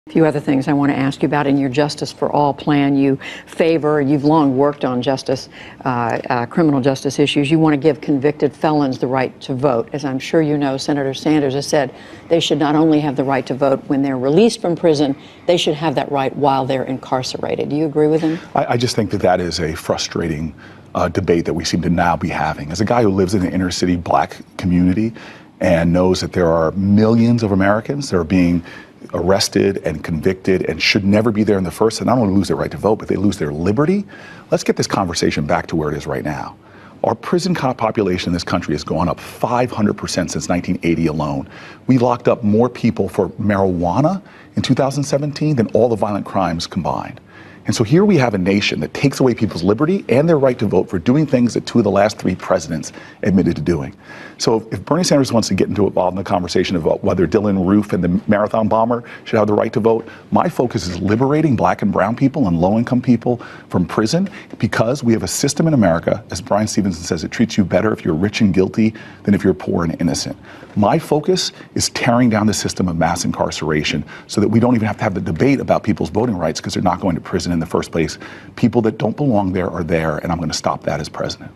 A few other things I want to ask you about. In your Justice for All plan, you've long worked on criminal justice issues. You want to give convicted felons the right to vote. As I'm sure you know, Senator Sanders has said they should not only have the right to vote when they're released from prison, they should have that right while they're incarcerated. Do you agree with him? I just think that is a frustrating debate that we seem to now be having. As a guy who lives in an inner city black community and knows that there are millions of Americans that are being arrested and convicted and should never be there in the first, and not only lose their right to vote, but they lose their liberty. Let's get this conversation back to where it is right now. Our prison population in this country has gone up 500% since 1980 alone. We locked up more people for marijuana in 2017 than all the violent crimes combined. And so here we have a nation that takes away people's liberty and their right to vote for doing things that two of the last three presidents admitted to doing. So if Bernie Sanders wants to get involved in the conversation about whether Dylann Roof and the marathon bomber should have the right to vote, my focus is liberating black and brown people and low-income people from prison, because we have a system in America, as Brian Stevenson says, it treats you better if you're rich and guilty than if you're poor and innocent. My focus is tearing down the system of mass incarceration so that we don't even have to have the debate about people's voting rights because they're not going to prison in the first place. People that don't belong there are there, and I'm going to stop that as president.